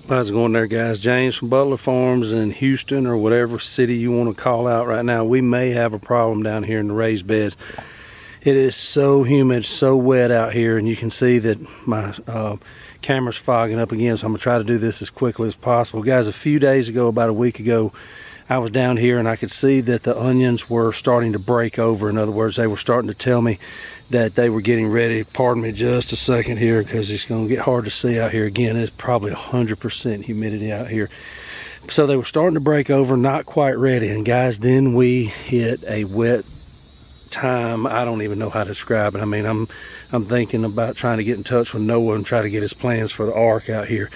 How's it going there, guys? James from Butler Farms in Houston, or whatever city you want to call out right now. We may have a problem down here in the raised beds. It is so humid, so wet out here, and you can see that my camera's fogging up again, so I'm gonna try to do this as quickly as possible. Guys, a few days ago, about a week ago, I was down here and I could see that the onions were starting to break over. In other words, they were starting to tell me that they were getting ready. Pardon me just a second here, because it's going to get hard to see out here. Again, it's probably 100% humidity out here. So they were starting to break over, not quite ready. And guys, then we hit a wet time. I don't even know how to describe it. I mean, I'm thinking about trying to get in touch with Noah and try to get his plans for the ark out here.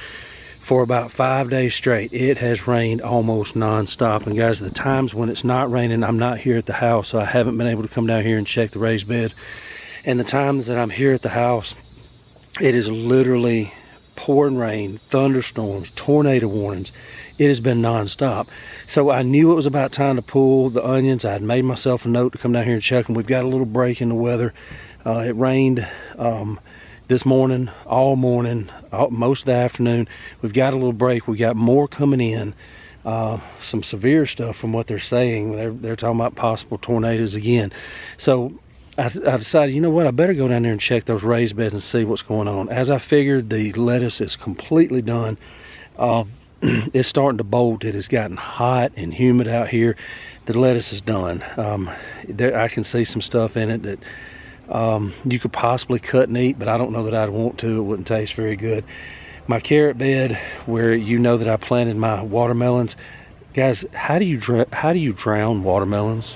For about 5 days straight, it has rained almost non-stop. And guys, the times when it's not raining, I'm not here at the house, so I haven't been able to come down here and check the raised beds. And the times that I'm here at the house, it is literally pouring rain, thunderstorms, tornado warnings. It has been non-stop. So I knew it was about time to pull the onions. I had made myself a note to come down here and check them. We've got a little break in the weather. It rained this morning, all morning, most of the afternoon. We've got a little break. We got more coming in. Some severe stuff from what they're saying. They're talking about possible tornadoes again. So I decided, you know what, I better go down there and check those raised beds and see what's going on. As I figured, the lettuce is completely done. It's starting to bolt. It has gotten hot and humid out here. The lettuce is done. I can see some stuff in it that you could possibly cut and eat, but I don't know that I'd want to. It wouldn't taste very good. My carrot bed, where you know that I planted my watermelons. Guys, how do you drown watermelons?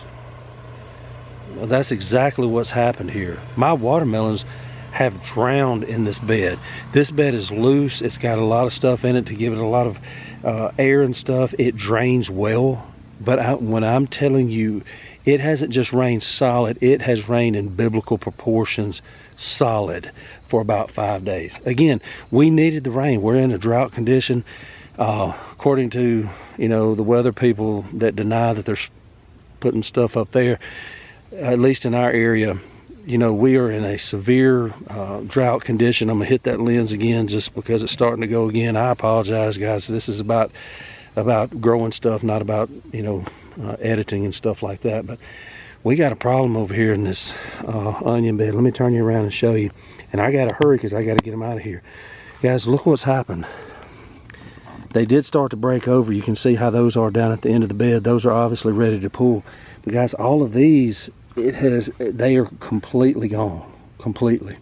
Well, that's exactly what's happened here. My watermelons have drowned in this bed. This bed is loose. It's got a lot of stuff in it to give it a lot of air and stuff. It drains well, but when I'm telling you, it hasn't just rained solid, it has rained in biblical proportions solid for about 5 days. Again, we needed the rain. We're in a drought condition. According to, you know, the weather people that deny that they're putting stuff up there, at least in our area, you know, we are in a severe drought condition. I'm gonna hit that lens again just because it's starting to go again. I apologize, guys. This is about growing stuff, not about, you know, editing and stuff like that. But we got a problem over here in this onion bed. Let me turn you around and show you. And I gotta hurry because I gotta get them out of here. Guys, look what's happened. They did start to break over. You can see how those are down at the end of the bed. Those are obviously ready to pull. But guys, all of these, they are completely gone, completely.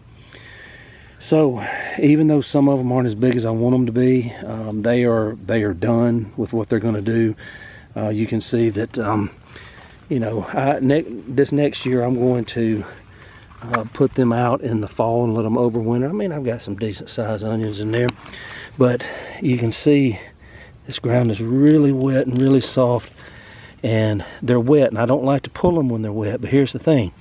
So even though some of them aren't as big as I want them to be, they are done with what they're going to do. You can see that, you know, this next year I'm going to put them out in the fall and let them overwinter. I mean, I've got some decent sized onions in there, but you can see this ground is really wet and really soft, and they're wet, and I don't like to pull them when they're wet. But here's the thing,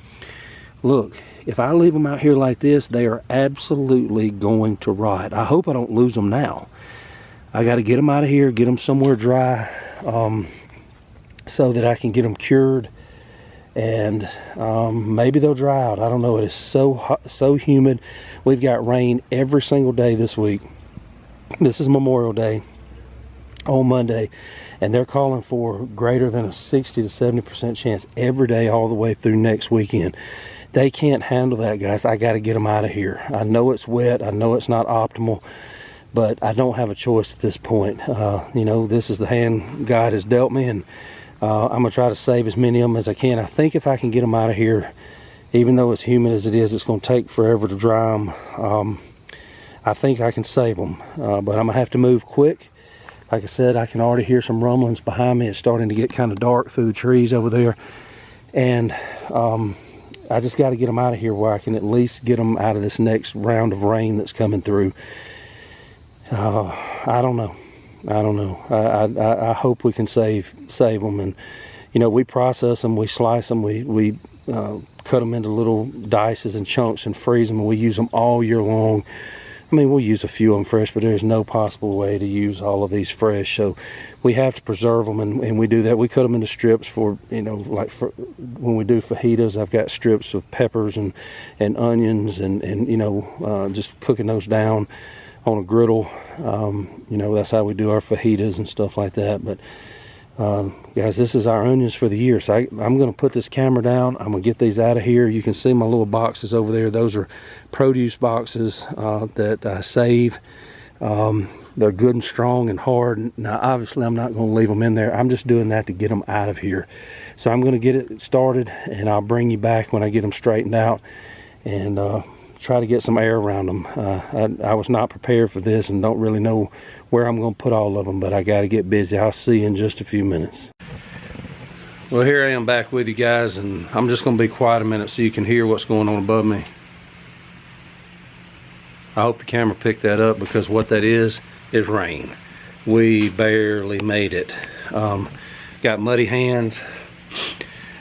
look, if I leave them out here like this, they are absolutely going to rot. I hope I don't lose them now. I got to get them out of here, get them somewhere dry, so that I can get them cured, and maybe they'll dry out. I don't know. It is so hot, so humid. We've got rain every single day this week. This is Memorial Day on Monday, and they're calling for greater than a 60 to 70% chance every day all the way through next weekend. They can't handle that, guys. I got to get them out of here. I know it's wet. I know it's not optimal, but I don't have a choice at this point. You know, this is the hand God has dealt me, and I'm going to try to save as many of them as I can. I think if I can get them out of here, even though it's humid as it is, it's going to take forever to dry them. I think I can save them, but I'm going to have to move quick. Like I said, I can already hear some rumblings behind me. It's starting to get kind of dark through the trees over there. And I just got to get them out of here where I can at least get them out of this next round of rain that's coming through. I don't know. I hope we can save them. And, you know, we process them, we slice them, we cut them into little dices and chunks and freeze them, and we use them all year long. I mean, we'll use a few of them fresh, but there's no possible way to use all of these fresh. So we have to preserve them, and we do that. We cut them into strips for, you know, like for when we do fajitas, I've got strips of peppers and onions and you know, just cooking those down. on a griddle. You know, that's how we do our fajitas and stuff like that. But guys, this is our onions for the year. So I'm going to put this camera down. I'm going to get these out of here. You can see my little boxes over there. Those are produce boxes that I save. They're good and strong and hard. Now, obviously, I'm not going to leave them in there. I'm just doing that to get them out of here. So I'm going to get it started, and I'll bring you back when I get them straightened out and try to get some air around them. I was not prepared for this and don't really know where I'm going to put all of them, but I got to get busy. I'll see you in just a few minutes. Well, here I am back with you guys, and I'm just going to be quiet a minute so you can hear what's going on above me. I hope the camera picked that up, because what that is rain. We barely made it. Got muddy hands,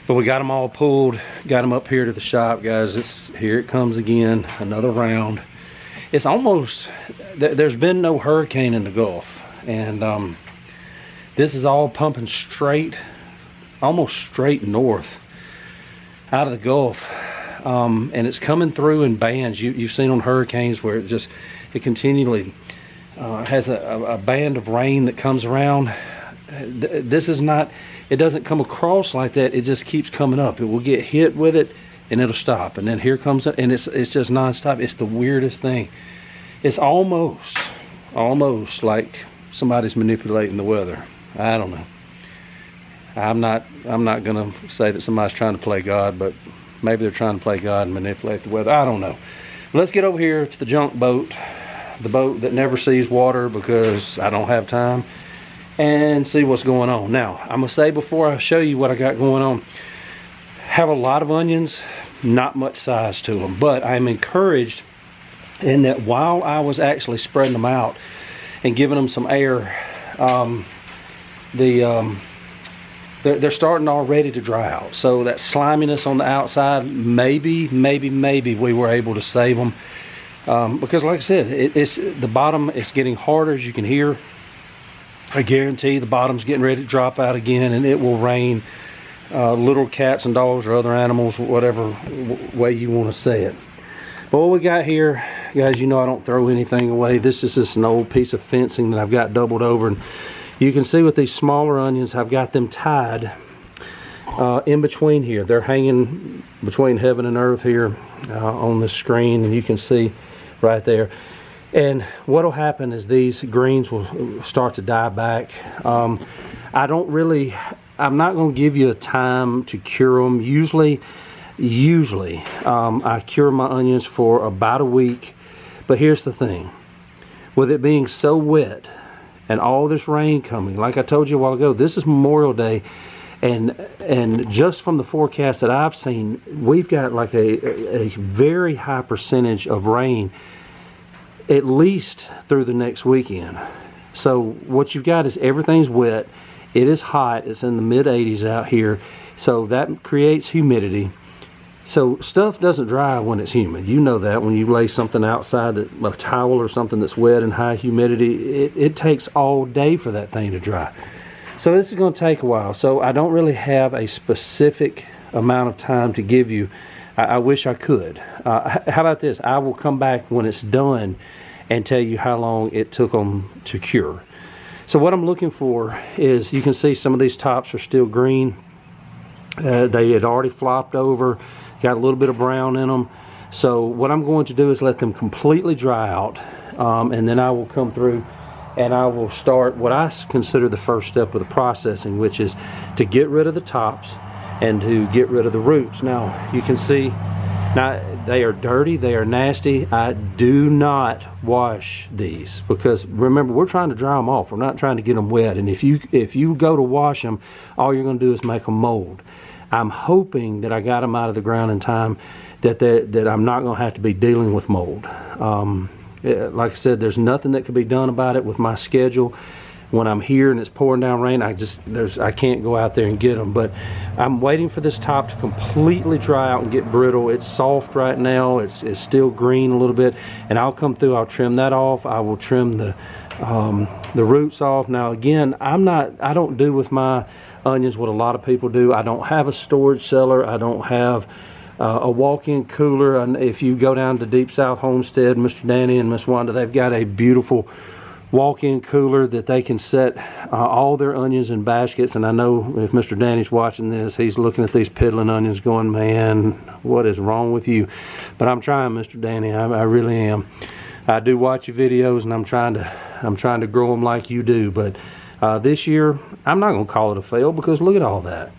but we got them all pulled, got them up here to the shop, guys. Here it comes again, another round. It's almost, there's been no hurricane in the Gulf, and this is all pumping straight, almost straight north out of the Gulf. And it's coming through in bands. You've seen on hurricanes where it continually has a band of rain that comes around. This is not, it doesn't come across like that. It just keeps coming up. It will get hit with it and it'll stop, and then here comes it, and it's just nonstop. It's the weirdest thing. It's almost like somebody's manipulating the weather. I don't know. I'm not gonna say that somebody's trying to play God, but maybe they're trying to play God and manipulate the weather. I don't know. Let's get over here to the junk boat, the boat that never sees water because I don't have time, and see what's going on. Now, I'm gonna say before I show you what I got going on, have a lot of onions, not much size to them, but I'm encouraged in that while I was actually spreading them out and giving them some air, they're starting already to dry out. So that sliminess on the outside, maybe we were able to save them, because like I said, it's the bottom is getting harder, as you can hear. I guarantee the bottom's getting ready to drop out again, and it will rain little cats and dogs or other animals, whatever way you want to say it. But what we got here, guys, you know I don't throw anything away. This is just an old piece of fencing that I've got doubled over, and you can see with these smaller onions, I've got them tied in between here. They're hanging between heaven and earth here on the screen, and you can see right there. And what'll happen is these greens will start to die back. I'm not going to give you a time to cure them. Usually I cure my onions for about a week. But here's the thing, with it being so wet and all this rain coming, like I told you a while ago, this is Memorial Day, and just from the forecast that I've seen, we've got like a very high percentage of rain at least through the next weekend. So what you've got is everything's wet, it is hot, it's in the mid 80s out here, so that creates humidity. So stuff doesn't dry when it's humid. You know that when you lay something outside, a towel or something that's wet and high humidity, it takes all day for that thing to dry. So this is going to take a while. So I don't really have a specific amount of time to give you. I wish I could. How about this? I will come back when it's done and tell you how long it took them to cure. So what I'm looking for is, you can see some of these tops are still green. They had already flopped over, got a little bit of brown in them. So what I'm going to do is let them completely dry out, and then I will come through and I will start what I consider the first step of the processing, which is to get rid of the tops and to get rid of the roots. Now you can see, now they are dirty, they are nasty. I do not wash these, because remember, we're trying to dry them off. We're not trying to get them wet, and if you go to wash them, all you're going to do is make them mold. I'm hoping that I got them out of the ground in time that I'm not going to have to be dealing with mold. Like I said, there's nothing that can be done about it with my schedule. When I'm here and it's pouring down rain, I can't go out there and get them. But I'm waiting for this top to completely dry out and get brittle. It's soft right now. It's still green a little bit, and I'll come through. I'll trim that off. I will trim the roots off. Now again, I don't do with my onions what a lot of people do. I don't have a storage cellar. I don't have a walk-in cooler. And if you go down to Deep South Homestead, Mr. Danny and Miss Wanda, they've got a beautiful walk-in cooler that they can set all their onions in baskets. And I know if Mr. Danny's watching this, he's looking at these piddling onions going, man, what is wrong with you? But I'm trying, Mr. Danny, I really am. I do watch your videos, and I'm trying to grow them like you do. But this year, I'm not gonna call it a fail, because look at all that.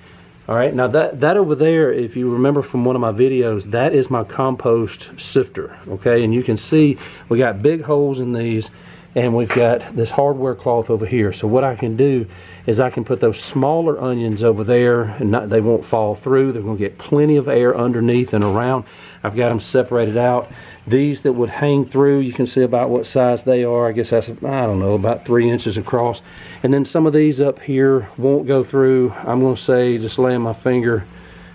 All right, now that over there, if you remember from one of my videos, that is my compost sifter, okay? And you can see we got big holes in these, and we've got this hardware cloth over here. So what I can do is I can put those smaller onions over there, and they won't fall through. They're gonna get plenty of air underneath and around. I've got them separated out. These that would hang through, you can see about what size they are. I guess that's, I don't know, about 3 inches across. And then some of these up here won't go through. I'm gonna say, just laying my finger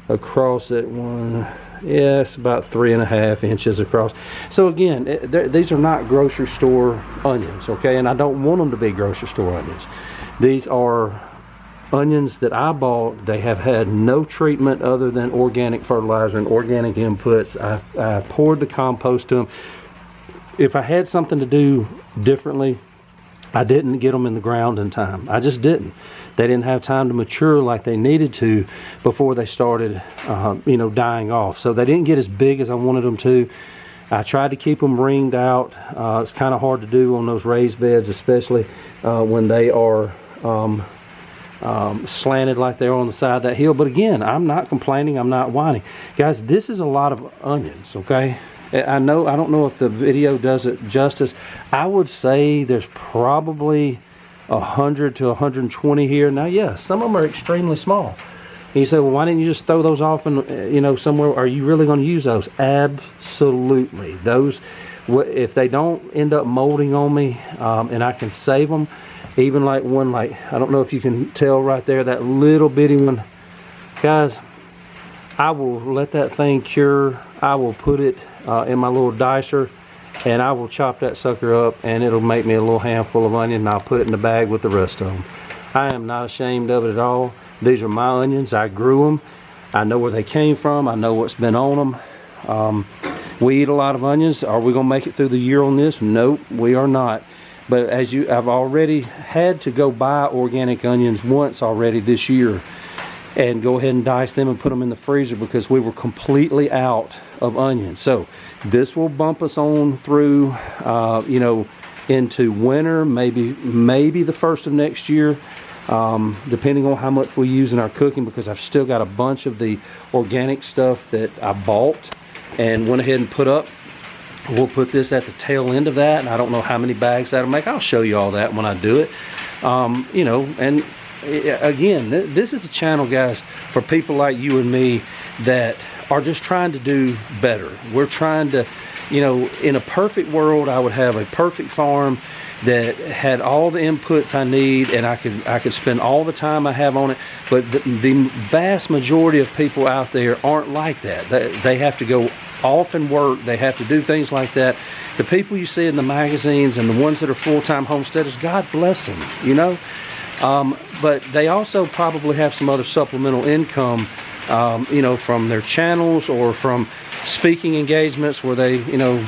across it, one, yeah, it's about 3.5 inches across. So again, these are not grocery store onions, okay? And I don't want them to be grocery store onions. These are onions that I bought. They have had no treatment other than organic fertilizer and organic inputs. I poured the compost to them. If I had something to do differently, I didn't get them in the ground in time. I just didn't. They didn't have time to mature like they needed to before they started, you know, dying off. So they didn't get as big as I wanted them to. I tried to keep them ringed out. It's kind of hard to do on those raised beds, especially when they are slanted like they're on the side of that hill. But again, I'm not complaining, I'm not whining. Guys, this is a lot of onions, okay? I don't know if the video does it justice. I would say there's probably 100 to 120 here. Now, yeah, some of them are extremely small. And you say, well, why didn't you just throw those off and, you know, somewhere? Are you really going to use those? Absolutely. Those, if they don't end up molding on me, and I can save them, even like one, like, I don't know if you can tell right there, that little bitty one. Guys, I will let that thing cure. I will put it in my little dicer, and I will chop that sucker up, and it'll make me a little handful of onion, and I'll put it in the bag with the rest of them. I am not ashamed of it at all. These are my onions. I grew them. I know where they came from. I know what's been on them. We eat a lot of onions. Are we gonna make it through the year on this? Nope, we are not. But as I've already had to go buy organic onions once already this year, and go ahead and dice them and put them in the freezer, because we were completely out of onions. So this will bump us on through, you know, into winter, maybe the first of next year, depending on how much we use in our cooking, because I've still got a bunch of the organic stuff that I bought and went ahead and put up. We'll put this at the tail end of that, and I don't know how many bags that'll make. I'll show you all that when I do it. You know, and again, this is a channel, guys, for people like you and me that are just trying to do better. We're trying to, you know, in a perfect world, I would have a perfect farm that had all the inputs I need, and I could spend all the time I have on it. But the vast majority of people out there aren't like that. They have to go off and work. They have to do things like that. The people you see in the magazines and the ones that are full-time homesteaders, God bless them, you know. But they also probably have some other supplemental income, you know, from their channels or from speaking engagements where they, you know,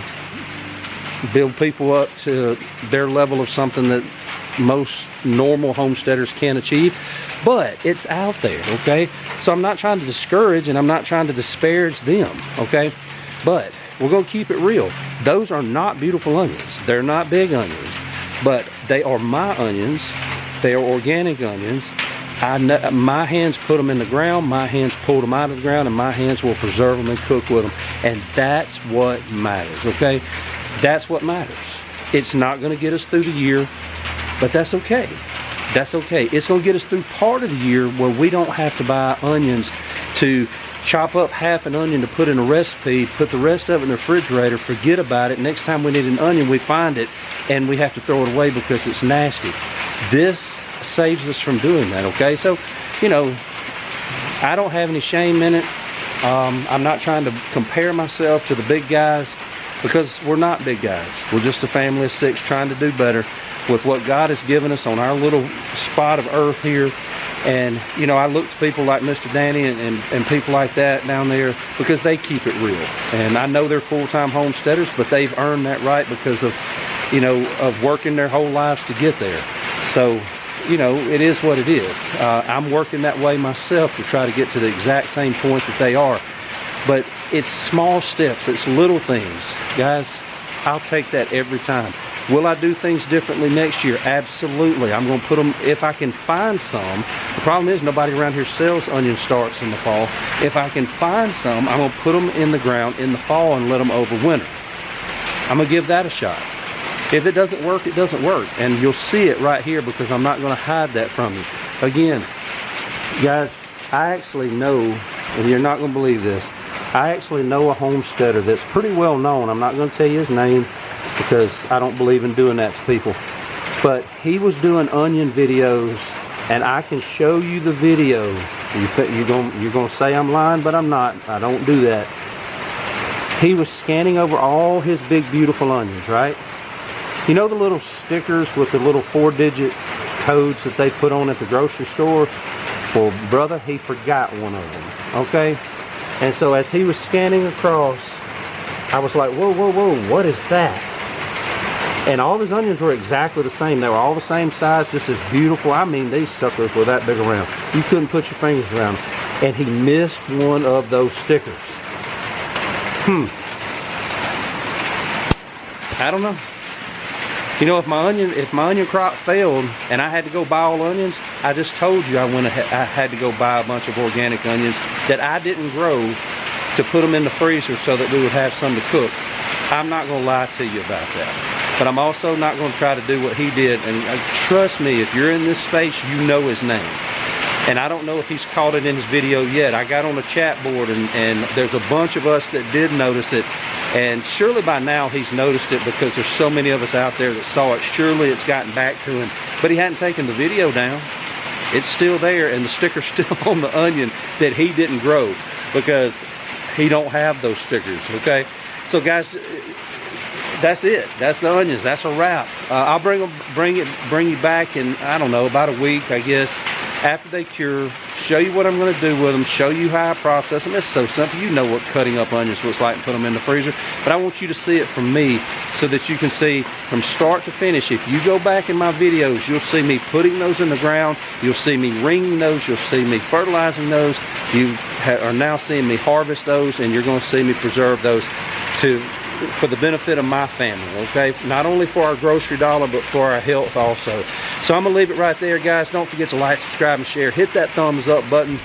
build people up to their level of something that most normal homesteaders can't achieve. But it's out there, okay? So I'm not trying to discourage, and I'm not trying to disparage them, okay? But we're gonna keep it real. Those are not beautiful onions. They're not big onions, but they are my onions. They are organic onions. My hands put them in the ground, my hands pulled them out of the ground, and my hands will preserve them and cook with them. And that's what matters, okay? That's what matters. It's not gonna get us through the year, but that's okay. That's okay. It's gonna get us through part of the year where we don't have to buy onions to chop up half an onion to put in a recipe, put the rest of it in the refrigerator, forget about it. Next time we need an onion, we find it, and we have to throw it away because it's nasty. This saves us from doing that, okay? So, you know, I don't have any shame in it. I'm not trying to compare myself to the big guys, because we're not big guys. We're just a family of 6 trying to do better with what God has given us on our little spot of earth here. And you know, I look to people like Mr. Danny and people like that down there because they keep it real. And I know they're full-time homesteaders, but they've earned that right because of, you know, of working their whole lives to get there. So, you know, it is what it is. I'm working that way myself to try to get to the exact same point that they are. But it's small steps, it's little things. Guys, I'll take that every time. Will I do things differently next year? Absolutely. I'm going to put them, if I can find some. The problem is nobody around here sells onion starts in the fall. If I can find some, I'm going to put them in the ground in the fall and let them overwinter. I'm going to give that a shot. If it doesn't work, it doesn't work. And you'll see it right here because I'm not going to hide that from you. Again, guys, I actually know, and you're not going to believe this, I actually know a homesteader that's pretty well known. I'm not going to tell you his name because I don't believe in doing that to people. But he was doing onion videos, and I can show you the video. You're going to say I'm lying, but I'm not. I don't do that. He was scanning over all his big, beautiful onions, right? You know the little stickers with the little 4-digit codes that they put on at the grocery store? Well, brother, he forgot one of them, okay? And so as he was scanning across, I was like, whoa, whoa, whoa, what is that? And all his onions were exactly the same. They were all the same size, just as beautiful. I mean, these suckers were that big around. You couldn't put your fingers around them. And he missed one of those stickers. I don't know. You know, if my onion crop failed and I had to go buy all onions, I just told you I had to go buy a bunch of organic onions that I didn't grow to put them in the freezer so that we would have some to cook. I'm not going to lie to you about that. But I'm also not going to try to do what he did. And trust me, if you're in this space, you know his name. And I don't know if he's caught it in his video yet. I got on the chat board and there's a bunch of us that did notice it. And surely by now he's noticed it because there's so many of us out there that saw it. Surely it's gotten back to him. But he hadn't taken the video down. It's still there and the sticker's still on the onion that he didn't grow because he don't have those stickers, okay? So guys, that's it. That's the onions. That's a wrap. I'll bring you back in, I don't know, about a week, I guess, after they cure. Show you what I'm going to do with them. Show you how I process them. It's so simple. You know what cutting up onions looks like and put them in the freezer. But I want you to see it from me so that you can see from start to finish. If you go back in my videos, you'll see me putting those in the ground. You'll see me ringing those. You'll see me fertilizing those. You are now seeing me harvest those, and you're going to see me preserve those for the benefit of my family, okay? Not only for our grocery dollar, but for our health also. So I'm gonna leave it right there, guys. Don't forget to like, subscribe, and share. Hit that thumbs up button.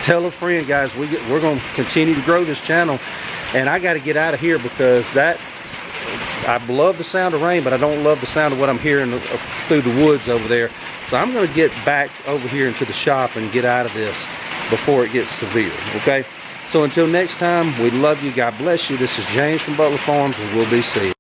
Tell a friend, guys. We're gonna continue to grow this channel, and I got to get out of here because I love the sound of rain, but I don't love the sound of what I'm hearing through the woods over there. So I'm gonna get back over here into the shop and get out of this before it gets severe, okay? So until next time, we love you. God bless you. This is James from Butler Farms, and we'll be seeing you.